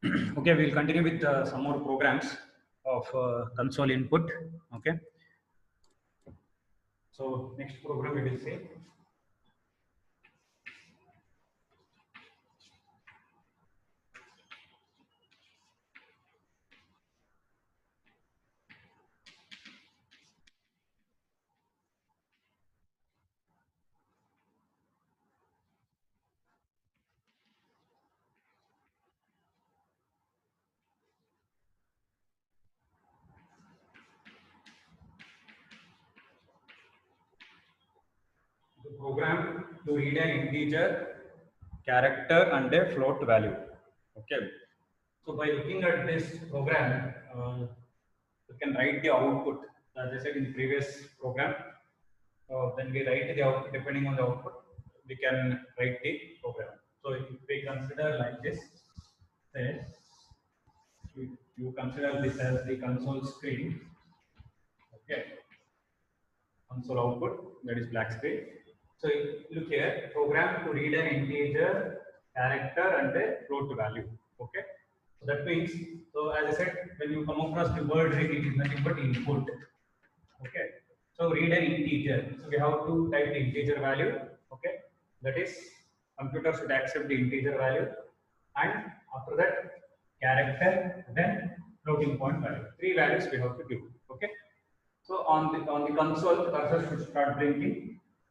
Okay, we'll continue with some more programs of console input. Okay, so next program we will say the program to read an integer, character, and a float value. Okay, so by looking at this program, you can write the output. As I said in the previous program, when we write the output, depending on the output, we can write the program. So if we consider like this, say you consider this as the console screen. Okay, console output, that is black screen. So look here, program to read an integer, character, and a float value. Okay, so that means, so as I said, when you come across the word read, it is nothing but input. Okay, so read an integer. So we have to type the integer value. Okay, that is, computer should accept the integer value, and after that character, then floating point value. Three values we have to give. Okay, so on the console, the cursor should start blinking,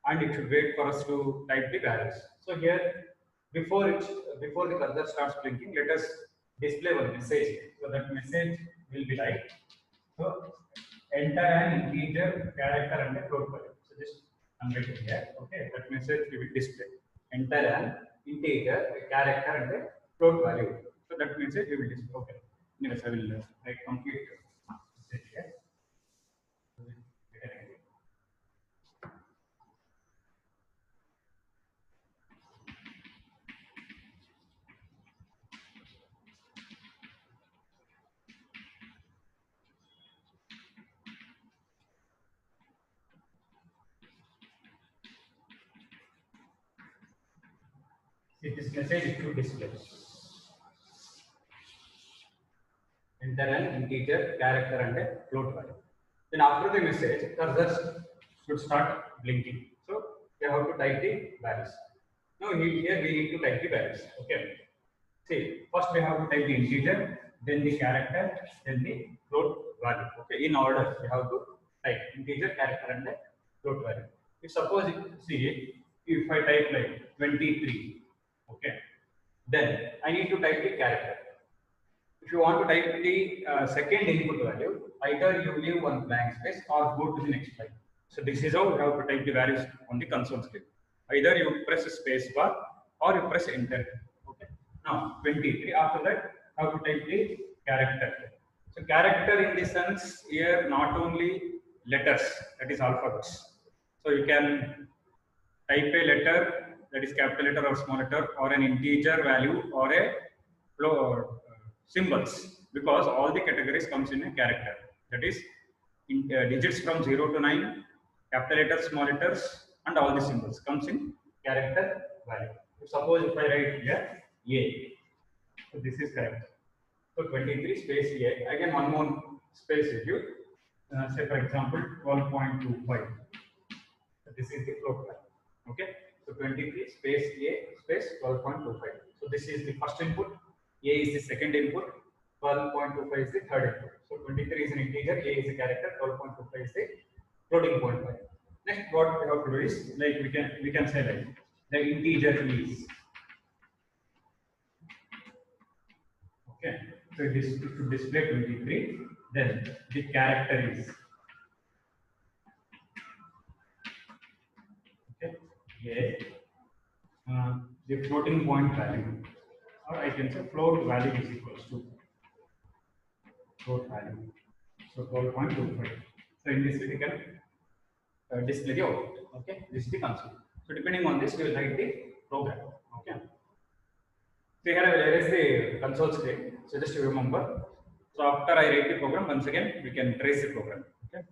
and it should wait for us to type the values. So here, before the cursor starts blinking, let us display one message. So that message will be like, so enter an integer, character, and a float value. So just I'm writing here. Okay, that message we will display. Enter an integer, a character, and a float value. So that message we will display. Okay. Anyways, I will write complete message here. See this message it should display. Enter an integer, character, and a float value. Then after the message, cursor should start blinking. So we have to type the values. Now here we need to type the values. Okay. See, first we have to type the integer, then the character, then the float value. Okay, in order we have to type integer, character, and the float value. If suppose see, if I type like 23, okay, then I need to type the character. If you want to type the second input value, either you leave one blank space or go to the next line. So this is how you have to type the values on the console screen. Either you press space bar or you press enter. Okay. Now 23. After that, how to type the character. So character in the sense here not only letters, that is alphabets. So you can type a letter, that is capital letter or small letter, or an integer value, or a symbols, because all the categories comes in a character, that is digits from 0 to 9, capital letters, small letters, and all the symbols comes in character value. Suppose if I write here A, so this is correct. So 23 space A, again one more space is used, say for example 12.25. So this is the float value. Okay, so 23 space A space 12.25. So this is the first input, A is the second input, 12.25 is the third input. So 23 is an integer, A is a character, 12.25 is the floating point value. Next, what we have to do is, like we can say like the integer is. Okay, so it should display 23. Then the character is. Okay, the floating point value, or I can say float value is equals to float value. So 12.25. So in this we can display the output. Okay, this is the console. So depending on this, we will write the program. Okay. So here I will erase the console screen. So just to remember. So after I write the program, once again we can trace the program. Okay.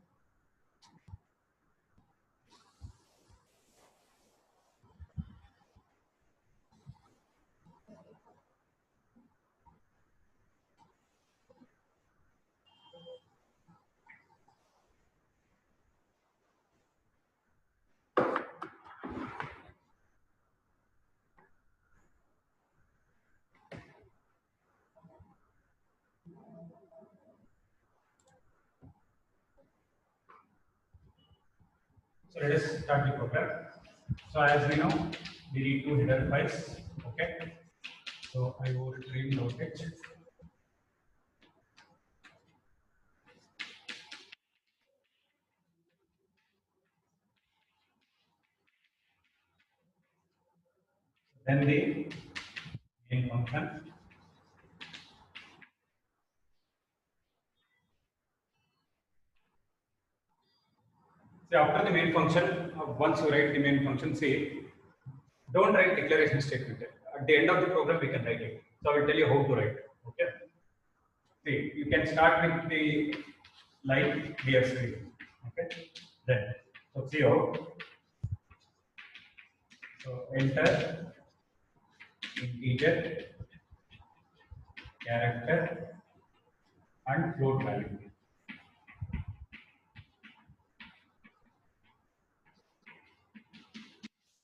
So let us start the program. So as we know, we need two header files. Okay. So I will stream.h. Then the main function. So after the main function, once you write the main function, see, don't write declaration statement. At the end of the program, we can write it. So I will tell you how to write. Okay. See, you can start with the line dear screen. Okay. Then, so see how. So enter integer, character, and float value.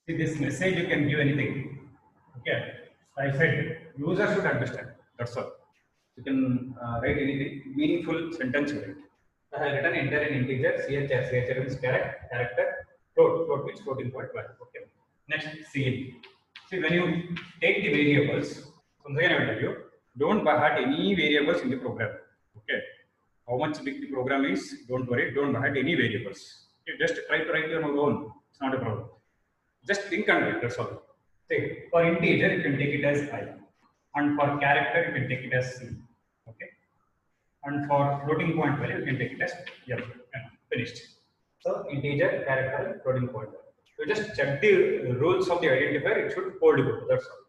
See, this message you can give anything. Okay. I said user should understand. That's all. You can write anything meaningful sentence with it. I have written enter an integer, CHR means character, float means floating point value. Okay. Next, cin. See, when you take the variables, once again I will tell you, don't add any variables in the program. Okay. How much big the program is, don't worry, don't add any variables. You just try to write your own. It's not a problem. Just think and write, that's all. See, for integer, you can take it as I. And for character, you can take it as C. Okay. And for floating point value, you can take it as F. Finished. So integer, character, floating point value. You just check the rules of the identifier, it should hold good. That's all.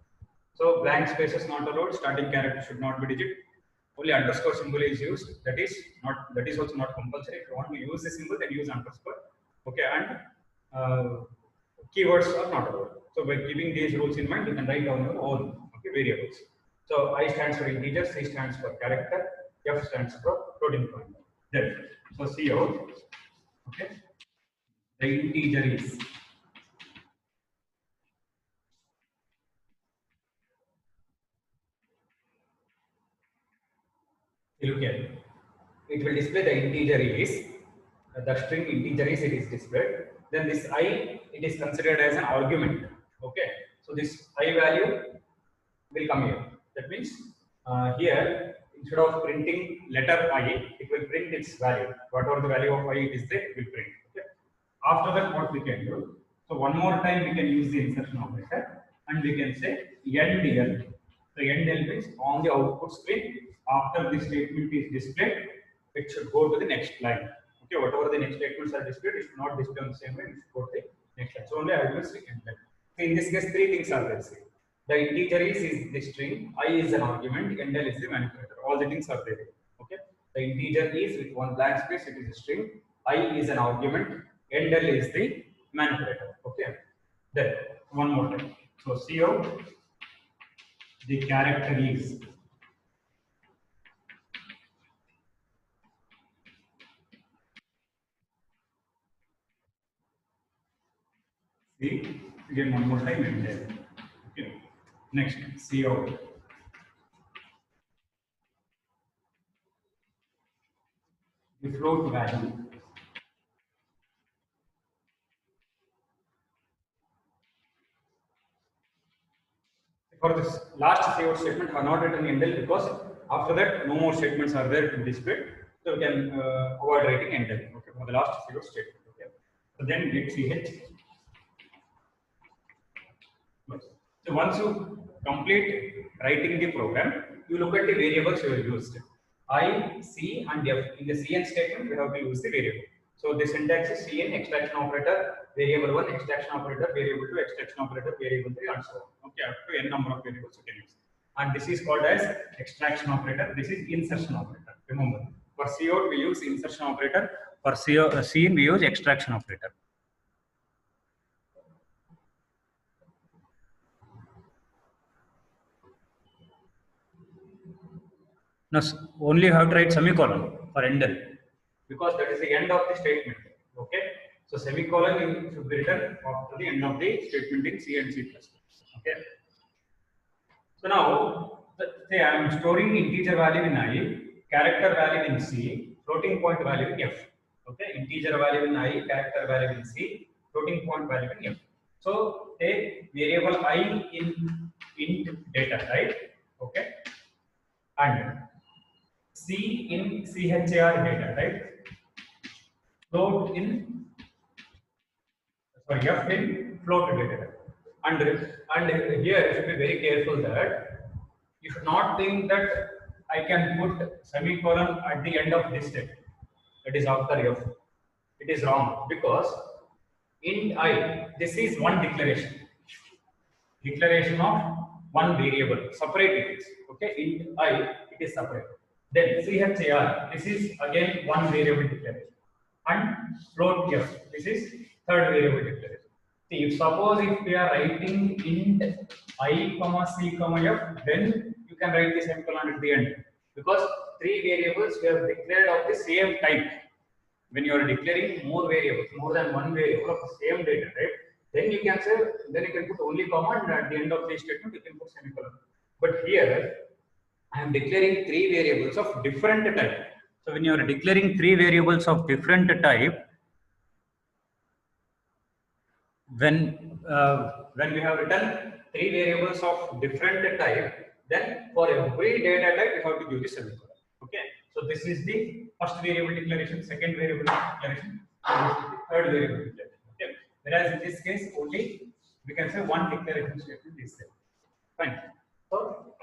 So blank space is not allowed, starting character should not be digit. Only underscore symbol is used. That is also not compulsory. If you want to use the symbol, then use underscore. Okay, and keywords are not allowed. So by keeping these rules in mind, you can write down your own variables. So I stands for integer, C stands for character, F stands for floating point. Then, so see out. Okay, the integer is look at it. It will display the integer is the string integer is it is displayed. Then this I it is considered as an argument. Okay, so this I value will come here. That means here instead of printing letter I, it will print its value. Whatever the value of I it is there, it will print. Okay. After that, what we can do? So one more time we can use the insertion operator, and we can say endl. So endl means on the output screen after the statement is displayed, it should go to the next line. Okay, whatever the next statements are displayed, it should not display on the same line. It should go to the next line. So only I will use endl. So in this case, three things are there. The integer is the string, I is an argument, endl is the manipulator. All the things are there. Okay. The integer is with one blank space, it is a string, I is an argument, endl is the manipulator. Okay. Then one more time. So see out the character is see again one more time endl. Okay. Next, see out the float value. For this last see out statement, I have not written endl because after that no more statements are there to display. So we can avoid writing endl. Okay, for the last see out statement. Okay. So then get ch. So once you complete writing the program, you look at the variables you have used. I, C, and F. In the Cn statement, we have to use the variable. So the syntax is Cn extraction operator, variable 1, extraction operator, variable 2, extraction operator, variable 3, and so on. Okay, up to n number of variables you can use. And this is called as extraction operator. This is insertion operator. Remember, for cout we use insertion operator. For cin we use extraction operator. Now, only have to write semicolon for endl because that is the end of the statement. Okay, so semicolon should be written after the end of the statement in C and C++. Okay, so now say I am storing integer value in I, character value in C, floating point value in F. Okay, integer value in I, character value in C, floating point value in f. So take variable I in int data type, okay, and c in char data type, float in sorry f in float data type. And here you should be very careful that you should not think that I can put semicolon at the end of this step, that is after f. It is wrong because int I, this is one declaration of one variable, separate it is, okay, int I, it is separate. Then char, this is again one variable declaration, and float f, this is third variable declaration. See, if suppose if we are writing int I comma c comma f, then you can write the semicolon at the end, because three variables we have declared of the same type. When you are declaring more variables, more than one variable of the same data type, then you can say, then you can put only comma, and at the end of the statement you can put semicolon. But here I am declaring three variables of different type. So when you are declaring three variables of different type, when we have written three variables of different type, then for every data type we have to give the semicolon. Okay, so this is the first variable declaration, second variable declaration, and this is the third variable declaration. Okay, whereas in this case only we can say one declaration statement is there. Fine. So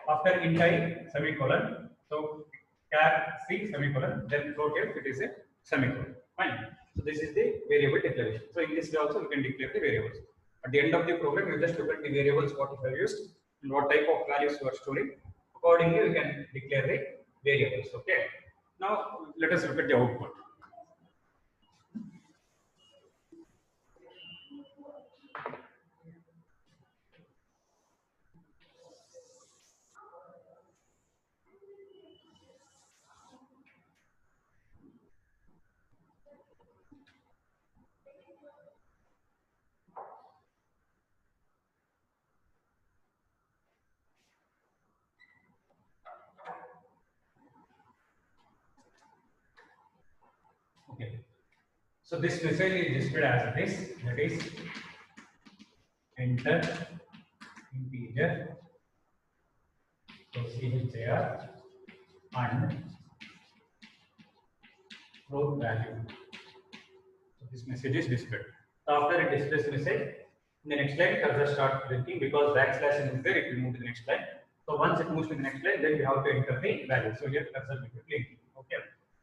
after int I semicolon, so char c semicolon, then float f, it is a semicolon. Fine. So this is the variable declaration. So in this way also we can declare the variables. At the end of the program, you just look at the variables what you have used and what type of values you are storing. Accordingly, you can declare the variables. Okay. Now let us look at the output. Okay. So this message is displayed as this, that is enter integer, so char and float value. So this message is displayed. So after it displays message, in the next line cursor starts blinking because backslash is there, it will move to the next line. So once it moves to the next line, then we have to enter the value. So here cursor will be blinking. Okay.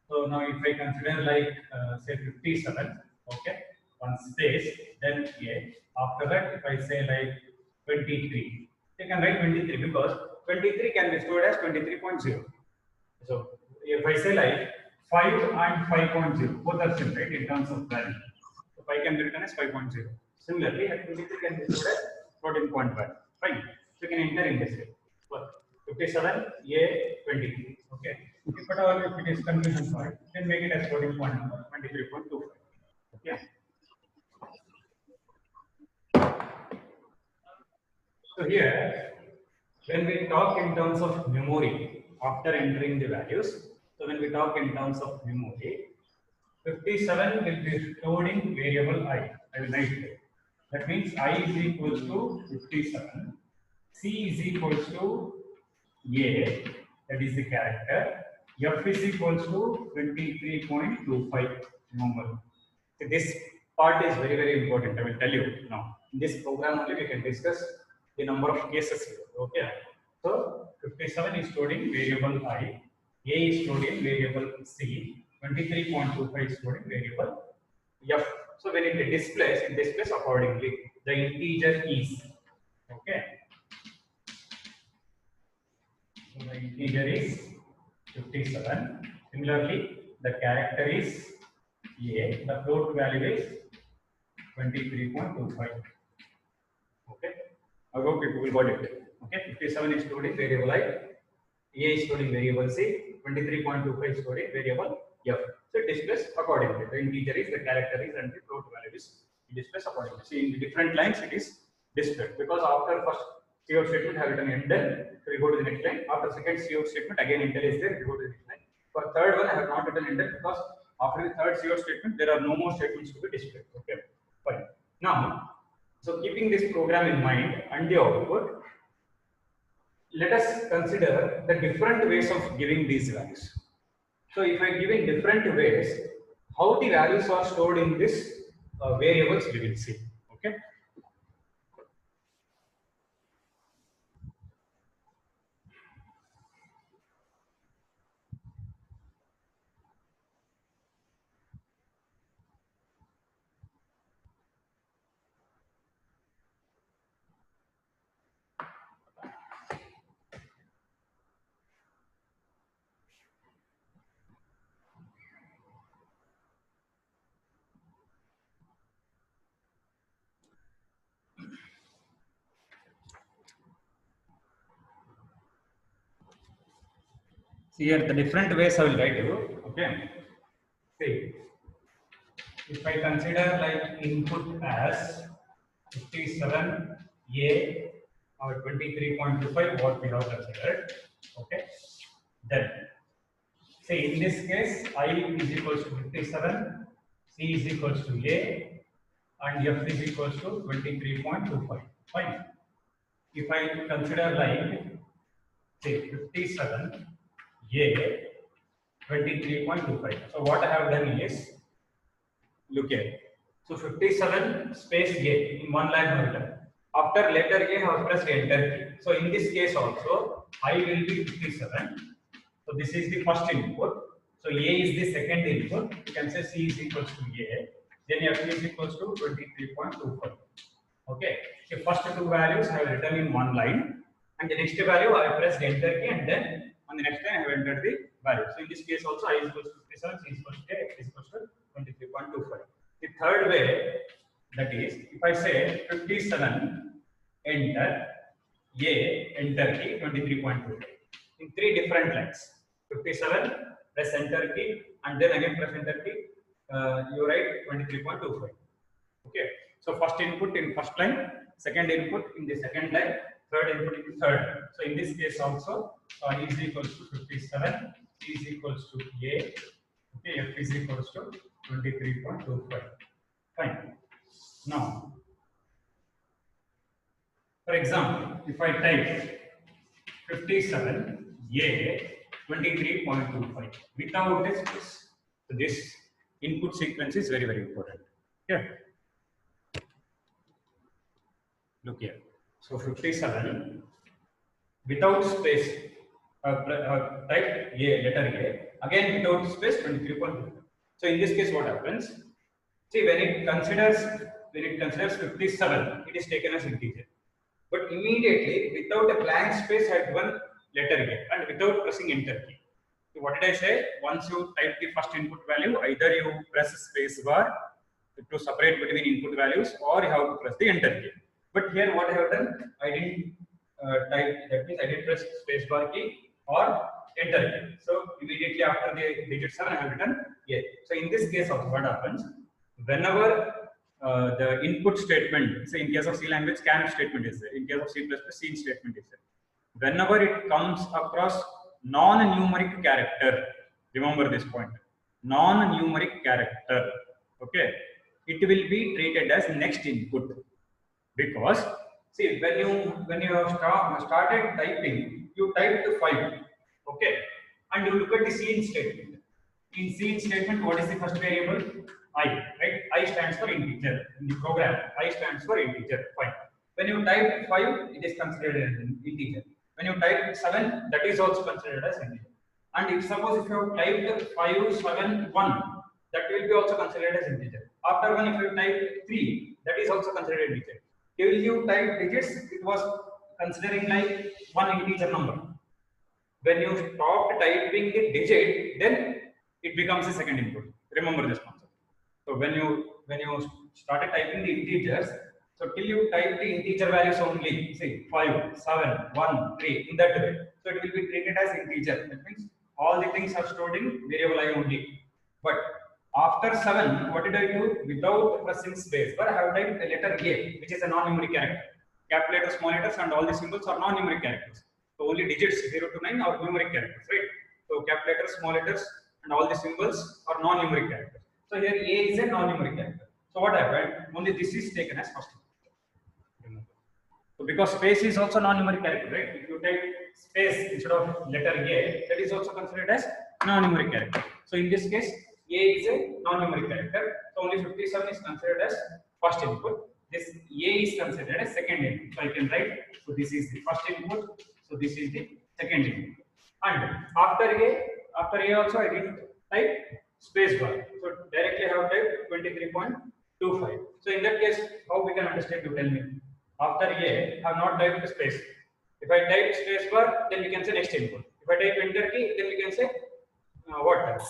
So now if I consider like say 57, okay, one space, then a. After that, if I say like 23, you can write 23 because 23 can be stored as 23.0. So if I say like 5 and 5.0, both are same, right, in terms of value. So 5 can be written as 5.0. Similarly, 23 can be stored as floating point value. Fine. So you can enter in this way. Well, 57, A, 23. Okay. If at all, if it is confusion point, then make it as floating point number 23.25. Okay. So here, when we talk in terms of memory, after entering the values, so when we talk in terms of memory, 57 will be stored in variable I. I will write it. That means I is equals to 57. C is equals to A, that is the character. F is equals to 23.25. Remember, so this part is very, very important. I will tell you now. In this program only we can discuss the number of cases here. Okay. So 57 is stored in variable I, A is stored in variable C, 23.25 is stored in variable F. So when it displays accordingly. The integer is. Okay. So the integer is 57. Similarly, the character is A. The float value is 23.25. Okay. I hope people got it. Okay. 57 is stored in variable I. A is stored in variable C. 23.25 is stored in variable F. So it displays accordingly. The integer is, the character is, and the float value is displays accordingly. See, in the different lines it is displayed because after first CO statement have written enter, so we go to the next line. After second CO statement again enter is there, we go to the next line. For third one I have not written enter because after the third CO statement there are no more statements to be displayed. Okay, fine. Now, so keeping this program in mind and the output, let us consider the different ways of giving these values. So if I give in different ways, how the values are stored in this variables we will see. Okay. See here the different ways I will write you. Okay. See, if I consider like input as 57A or 23.25, what we have considered. Okay. Then, see in this case, I is equals to 57, C is equals to A, and F is equals to 23.25. Fine. If I consider like say 57 A 23.25. So what I have done is, look here. So 57 space A in one line I have done. After letter A I have pressed enter key. So in this case also I will be 57. So this is the first input. So A is the second input. You can say C is equals to A. Then F is equals to 23.25. Okay. So first two values I have written in one line, and the next value I have pressed enter key, and then on the next line I have entered the value. So in this case also I is equals to 57, C is equals to A, F is equals to 23.25. The third way, that is, if I say 57 enter A enter key 23.25 in three different lines. 57 press enter key and then again press enter key. You write 23.25. Okay. So first input in first line, second input in the second line, third input in the third line. So in this case also, I is equals to 57, C is equals to A, okay, F is equals to 23.25. Fine. Now, for example, if I type 57 A 23.25 without a space, so this input sequence is very, very important. Yeah. Look here. So 57 without space, type A, letter A, again without space 23.25. So in this case, what happens? See, when it considers 57, it is taken as integer. But immediately, without a blank space, I had one letter A and without pressing enter key. So what did I say? Once you type the first input value, either you press space bar to separate between input values, or you have to press the enter key. But here, what I have done, I didn't type. That means I didn't press space bar key or enter key. So immediately after the digit 7, I have written A. So in this case, also what happens? Whenever the input statement, say in case of C language, scanf statement is there. In case of C++, scene statement is there. Whenever it comes across non-numeric character, remember this point, non-numeric character, okay, it will be treated as next input, because see when you have started typing, you typed 5, okay, and you look at the scene statement. In scene statement, what is the first variable? I, right? I stands for integer. In the program, I stands for integer. Fine. When you type 5, it is considered as an integer. When you type 7, that is also considered as integer. And if suppose if you have typed 5, 7, 1, that will be also considered as integer. After 1, if you type 3, that is also considered integer. Till you type digits, it was considering like one integer number. When you stop typing the digit, then it becomes a second input. Remember this concept. So when you started typing the integers, so till you type the integer values only, say 5, 7, 1, 3, in that way. So it will be treated as integer. That means all the things are stored in variable I only. But after 7, what did I do? Without pressing space bar, I have typed a letter A, which is a non-numeric character. Capital letters, small letters, and all the symbols are non-numeric characters. So only digits 0 to 9 are numeric characters, right? So capital letters, small letters, and all the symbols are non-numeric characters. So here A is a non-numeric character. So So what happened? Only this is taken as first input. So because space is also non-numeric character, right? If you take space instead of letter A, that is also considered as non-numeric character. So in this case, A is a non-numeric character. So only 57 is considered as first input. This A is considered as second input. So I can write, so this is the first input. So this is the second input. And after A also I didn't type space bar. So directly I have typed 23.25. So in that case, how we can understand? You tell me. After A, I have not typed space. If I type space bar, then we can say next input. If I type enter key, then we can say what?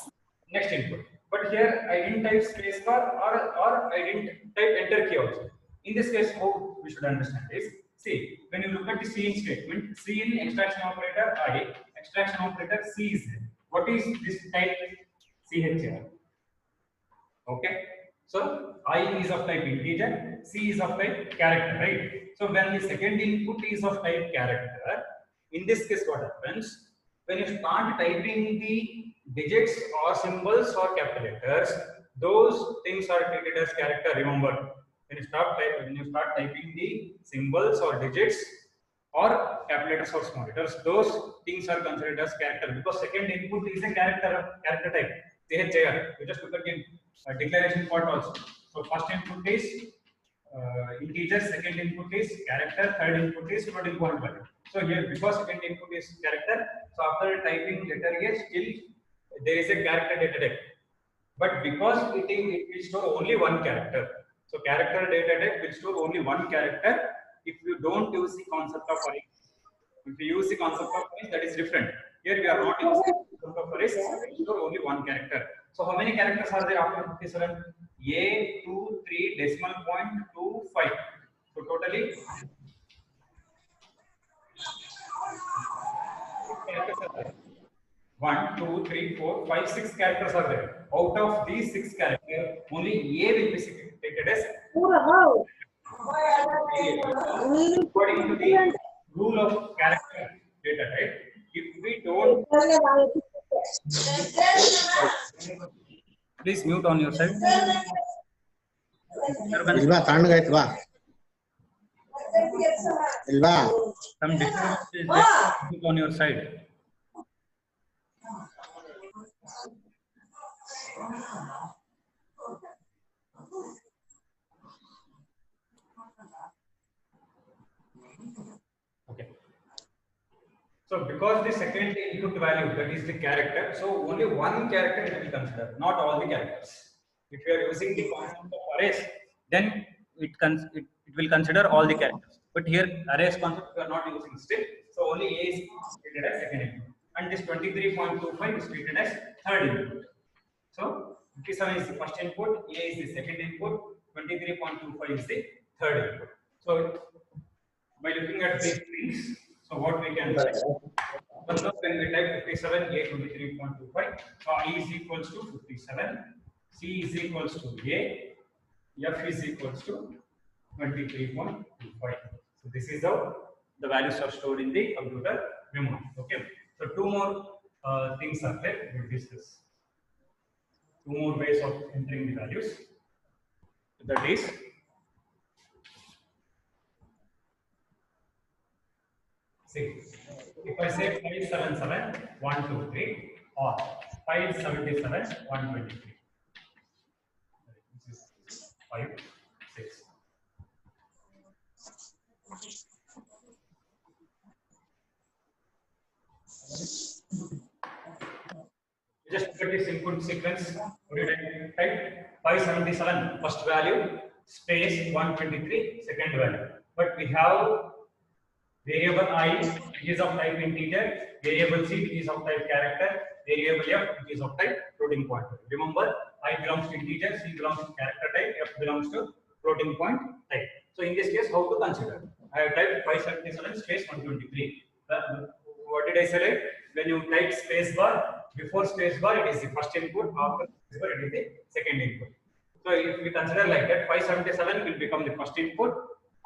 Next input. But here I didn't type space bar or I didn't type enter key also. In this case, how we should understand is, see, when you look at the cin statement, cin extraction operator I, extraction operator C is there. What is this type? CHR. Okay. So I is of type integer, C is of type character, right? So when the second input is of type character, in this case what happens? When you start typing the digits or symbols or capital letters, those things are treated as character. Remember, when you start typing the symbols or digits or capital letters or small letters, those things are considered as character because second input is a character type. CHR. You just look at the declaration part also. So first input is integer, second input is character, third input is floating point value. So here because second input is character, so after typing letter A, still there is a character data type. But because it will store only one character. So character data type will store only one character if you don't use the concept of array. If you use the concept of array, that is different. Here we are not using the concept of arrays, we store only one character. So how many characters are there after 57? A, 2, 3, decimal point, 2, 5. So totally 6 characters are there. 1, 2, 3, 4, 5, 6 characters are there. Out of these 6 characters, only A will be treated as according to the rule of character data type. If we don't, please mute on your side. Ilva, ತಣ್ಣಗಾಯ್ತು ಬಾ. Ilva. Some disturbance is there on your side. Okay. So because the second input value, that is the character, so only one character it will consider, not all the characters. If you are using the concept of arrays, then it will consider all the characters. But here arrays concept we are not using still, so only A is treated as second input, and this 23.25 is treated as third input. So 57 is the first input, A is the second input, 23.25 is the third input. So by looking at these things, so what we can say, when we type 57, A 23.25, so I is equals to 57, C is equals to A, F is equals to 23.25. So this is how the values are stored in the computer memory. Okay. So two more things are there. We will discuss. Two more ways of entering the values. That is, see, if I say 577, 123 or 577, 123. This is 5, 6. Just look at this input sequence. Type 577 first value, space 123 second value. But we have variable I which is of type integer, variable C which is of type character, variable F which is of type floating point. Remember, I belongs to integer, C belongs to character type, F belongs to floating point type. So in this case, how to consider? I have typed 577 space 123. What did I select? When you type space bar, before space bar it is the first input, after space bar it is the second input. So if we consider like that, 577 will become the first input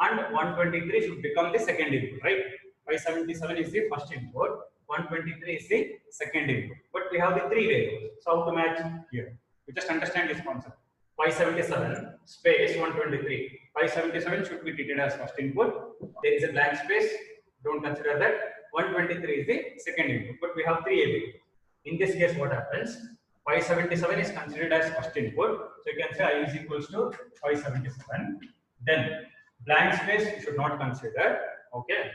and 123 should become the second input, right? 577 is the first input, 123 is the second input. But we have the three variables. So how to match here? We just understand this concept. 577 space 123. 577 should be treated as first input. There is a blank space. Don't consider that. 123 is the second input. But we have 3 AB. In this case, what happens? 577 is considered as first input. So you can say I is equals to 577. Then blank space you should not consider. Okay.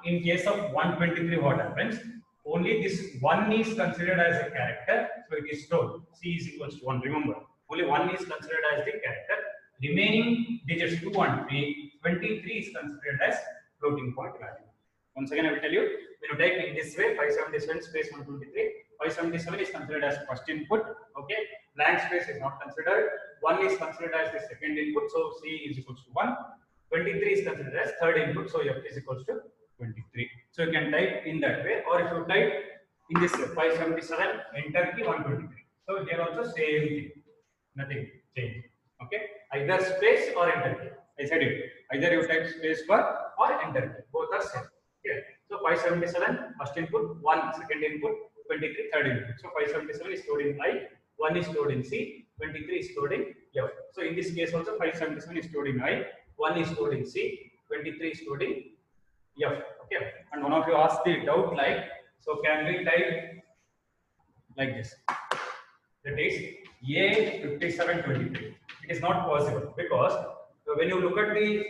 In case of 123, what happens? Only this 1 is considered as a character. So it is stored. C is equals to 1. Remember, only 1 is considered as the character. Remaining digits 2 and 3, 23 is considered as floating point value. Once again, I will tell you, when you type in this way, 577 space 123, 577 is considered as first input. Okay, blank space is not considered. 1 is considered as the second input, so C is equals to 1. 23 is considered as third input, so F is equals to 23. So you can type in that way, or if you type in this way, 577, enter key 123. So here also same thing, nothing change. Okay, either space or enter key. I said it. Either you type space bar or enter key. Both are same. Okay. So 577 first input, 1 second input, 23 third input. So 577 is stored in I, 1 is stored in C, 23 is stored in F. So in this case also 577 is stored in I, 1 is stored in C, 23 is stored in F. Okay. And one of you asked the doubt like, so can we type like this? That is A5723. It is not possible because when you look at the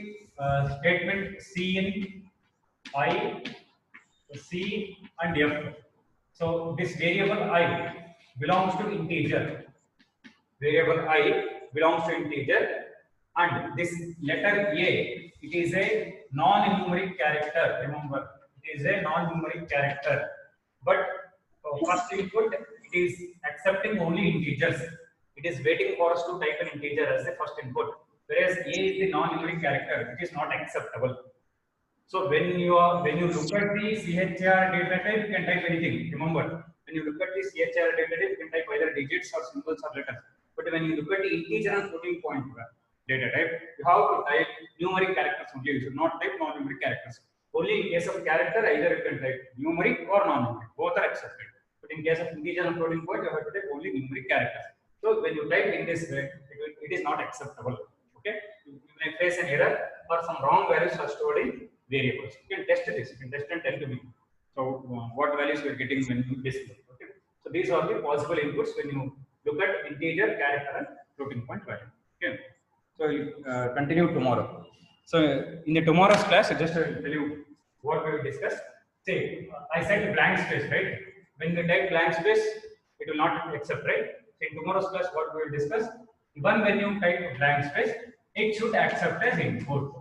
statement C in I, C and F, so this variable I belongs to integer. Variable I belongs to integer, and this letter A, it is a non-numeric character. Remember, it is a non-numeric character. But first input, it is accepting only integers. It is waiting for us to type an integer as the first input. Whereas A is the non-numeric character, it is not acceptable. So when you look at the CHR data type, you can type anything. Remember, when you look at the CHR data type, you can type either digits or symbols or letters. But when you look at the integer and floating point data type, you have to type numeric characters only. You should not type non-numeric characters. Only in case of character, either you can type numeric or non-numeric. Both are accepted. But in case of integer and floating point, you have to type only numeric characters. So when you type in this way, it is not acceptable. Okay, you may face an error or some wrong values are stored in variables. You can test this. You can test and tell to me. So what values you are getting when you display. Okay. So these are the possible inputs when you look at integer, character, and floating point value. Okay. So we'll continue tomorrow. So in the tomorrow's class, I just tell you what we will discuss. Say I said blank space, right? When we type blank space, it will not accept, right? So in tomorrow's class, what we will discuss? Even when you type blank space, it should accept as input.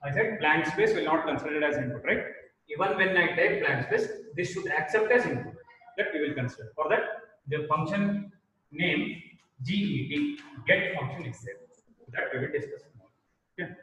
I said blank space will not consider as input, right? Even when I type blank space, this should accept as input. That we will consider. For that, the function name get function is there. That we will discuss. Okay.